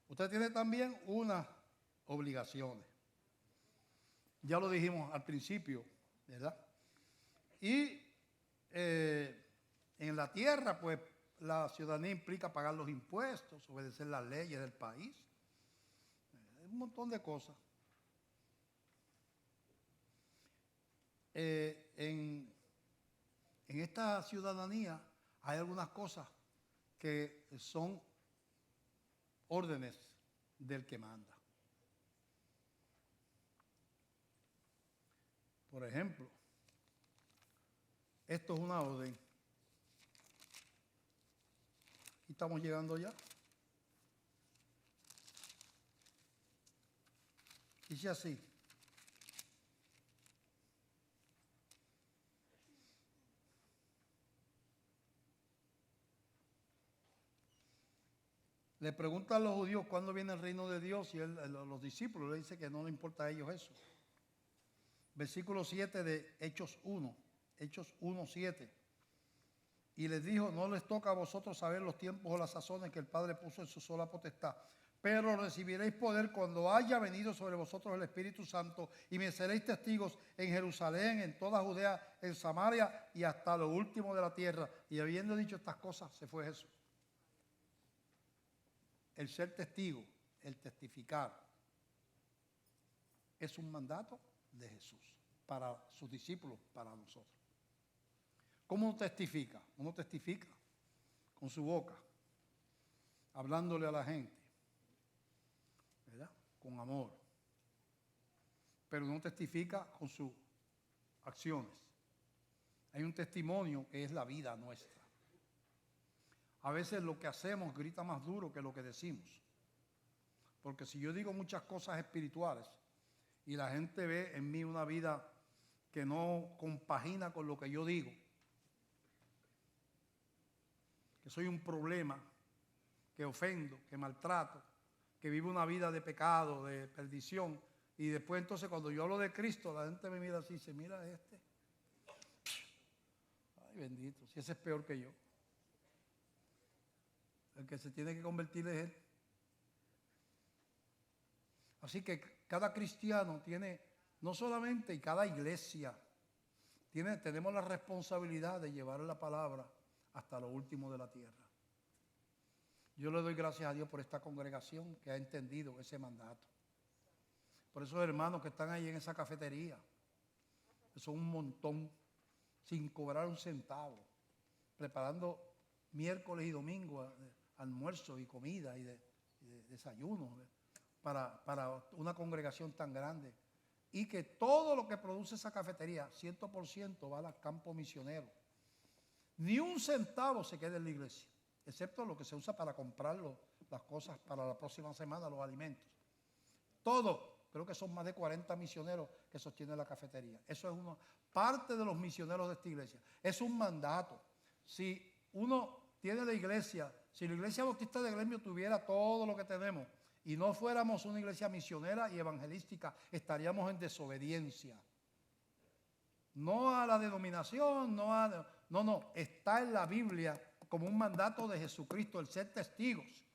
usted tiene también unas obligaciones. Ya lo dijimos al principio, ¿verdad? Y en la tierra, pues, la ciudadanía implica pagar los impuestos, obedecer las leyes del país. Un montón de cosas. En esta ciudadanía hay algunas cosas que son órdenes del que manda. Por ejemplo, esto es una orden. Aquí estamos llegando ya. Dice así. Le preguntan los judíos cuándo viene el reino de Dios y los discípulos le dicen que no le importa a ellos eso. Versículo 7 de Hechos 1, Hechos 1, 7. Y les dijo, no les toca a vosotros saber los tiempos o las sazones que el Padre puso en su sola potestad, pero recibiréis poder cuando haya venido sobre vosotros el Espíritu Santo y me seréis testigos en Jerusalén, en toda Judea, en Samaria y hasta lo último de la tierra. Y habiendo dicho estas cosas, se fue Jesús. El ser testigo, el testificar, es un mandato de Jesús para sus discípulos, para nosotros. ¿Cómo uno testifica? Uno testifica con su boca, hablándole a la gente, ¿verdad? Con amor. Pero uno testifica con sus acciones. Hay un testimonio que es la vida nuestra. A veces lo que hacemos grita más duro que lo que decimos. Porque si yo digo muchas cosas espirituales y la gente ve en mí una vida que no compagina con lo que yo digo, que soy un problema, que ofendo, que maltrato, que vivo una vida de pecado, de perdición, y después entonces cuando yo hablo de Cristo, la gente me mira así y dice, mira este. Ay, bendito, si ese es peor que yo. El que se tiene que convertir es Él. Así que cada cristiano tiene, no solamente, y cada iglesia, tenemos la responsabilidad de llevar la palabra hasta lo último de la tierra. Yo le doy gracias a Dios por esta congregación que ha entendido ese mandato. Por esos hermanos que están ahí en esa cafetería, que son un montón, sin cobrar un centavo, preparando miércoles y domingo almuerzo y comida y de desayuno para una congregación tan grande. Y que todo lo que produce esa cafetería, 100% va al campo misionero. Ni un centavo se queda en la iglesia, excepto lo que se usa para comprar las cosas para la próxima semana, los alimentos. Todo, creo que son más de 40 misioneros que sostienen la cafetería. Eso es parte de los misioneros de esta iglesia. Es un mandato. Si uno tiene la iglesia, si la iglesia bautista de Gremio tuviera todo lo que tenemos y no fuéramos una iglesia misionera y evangelística, estaríamos en desobediencia. No a la denominación, no, está en la Biblia como un mandato de Jesucristo, el ser testigos.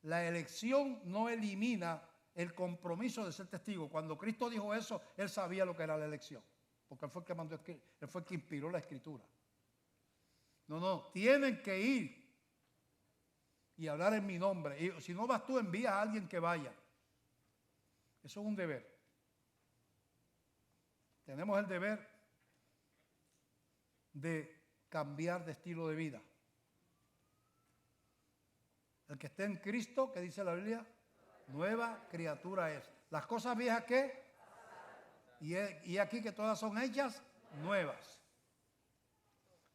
La elección no elimina el compromiso de ser testigo. Cuando Cristo dijo eso, Él sabía lo que era la elección, porque Él fue el que mandó, Él fue el que inspiró la Escritura. No, tienen que ir y hablar en mi nombre. Y si no vas tú, envía a alguien que vaya. Eso es un deber. Tenemos el deber de cambiar de estilo de vida. El que esté en Cristo, que dice la Biblia, nueva criatura es. Las cosas viejas, ¿qué? Y aquí que todas son hechas nuevas.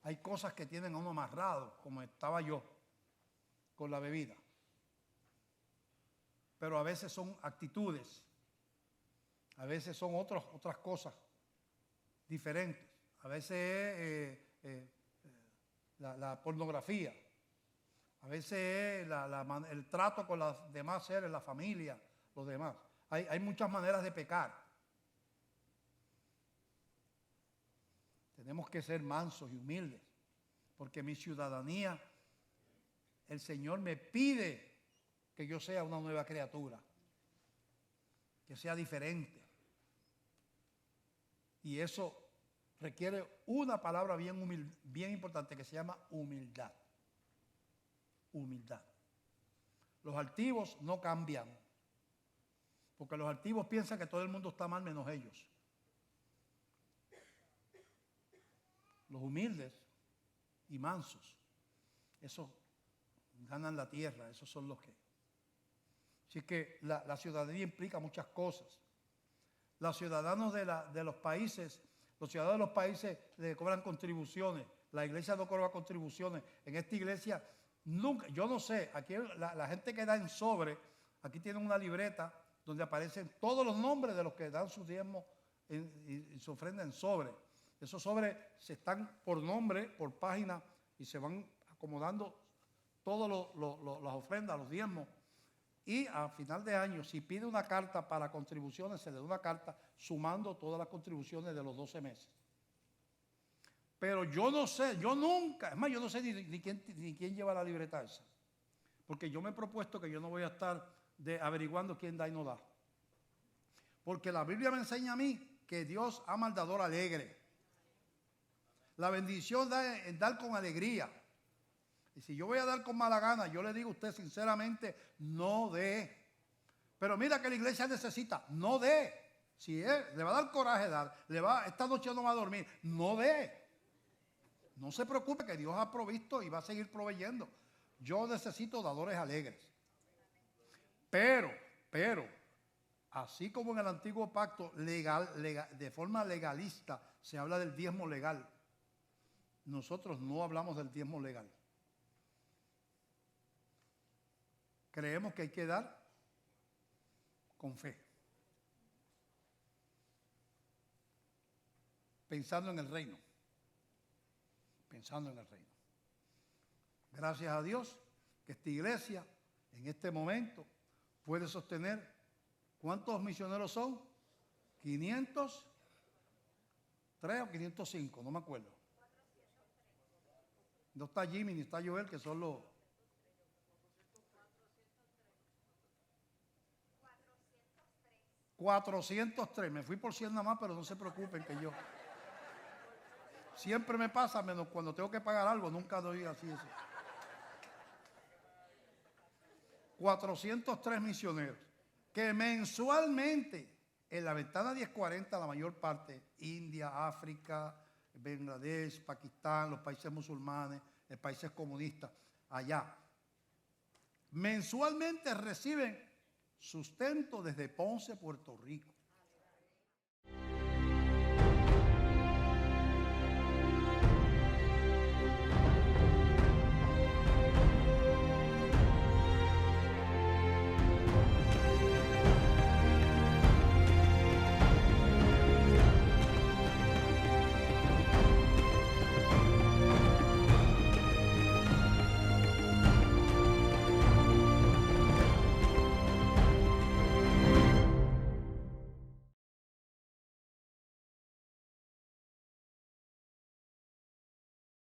Hay cosas que tienen a uno amarrado, como estaba yo, con la bebida. Pero a veces son actitudes, a veces son otras cosas diferentes. A veces es la pornografía, a veces es el trato con los demás seres, la familia, los demás. Hay muchas maneras de pecar. Tenemos que ser mansos y humildes, porque mi ciudadanía, el Señor me pide que yo sea una nueva criatura, que sea diferente. Y eso requiere una palabra bien importante que se llama humildad. Humildad. Los altivos no cambian, porque los altivos piensan que todo el mundo está mal menos ellos. Los humildes y mansos, esos ganan la tierra, esos son los que. Así que la ciudadanía implica muchas cosas. Los ciudadanos de los países, le cobran contribuciones. La iglesia no cobra contribuciones. En esta iglesia Nunca, yo no sé, aquí la gente que da en sobre, aquí tienen una libreta donde aparecen todos los nombres de los que dan sus diezmos y su ofrenda en sobre. Esos sobres se están por nombre, por página, y se van acomodando todas las ofrendas, los diezmos. Y a final de año, si pide una carta para contribuciones, se le da una carta sumando todas las contribuciones de los 12 meses. Pero yo no sé, yo nunca, es más, yo no sé ni quién lleva la libreta esa. Porque yo me he propuesto que yo no voy a estar averiguando quién da y no da. Porque la Biblia me enseña a mí que Dios ama al dador alegre. La bendición es dar con alegría. Y si yo voy a dar con mala gana, yo le digo a usted sinceramente, no dé. Pero mira que la iglesia necesita, no dé. Si le va a dar coraje dar, esta noche no va a dormir, no dé. No se preocupe que Dios ha provisto y va a seguir proveyendo. Yo necesito dadores alegres. Pero, así como en el antiguo pacto legal, de forma legalista, se habla del diezmo legal. Nosotros no hablamos del diezmo legal. Creemos que hay que dar con fe, pensando en el reino. Pensando en el reino. Gracias a Dios que esta iglesia en este momento puede sostener, ¿cuántos misioneros son? 503 o 505, no me acuerdo. No está Jimmy ni está Joel, que son los 403. Me fui por 100 nada más, pero no se preocupen que yo siempre me pasa, menos cuando tengo que pagar algo, nunca doy así eso. 403 misioneros que mensualmente en la ventana 1040, la mayor parte, India, África, Bangladesh, Pakistán, los países musulmanes, los países comunistas, allá, mensualmente reciben sustento desde Ponce, Puerto Rico.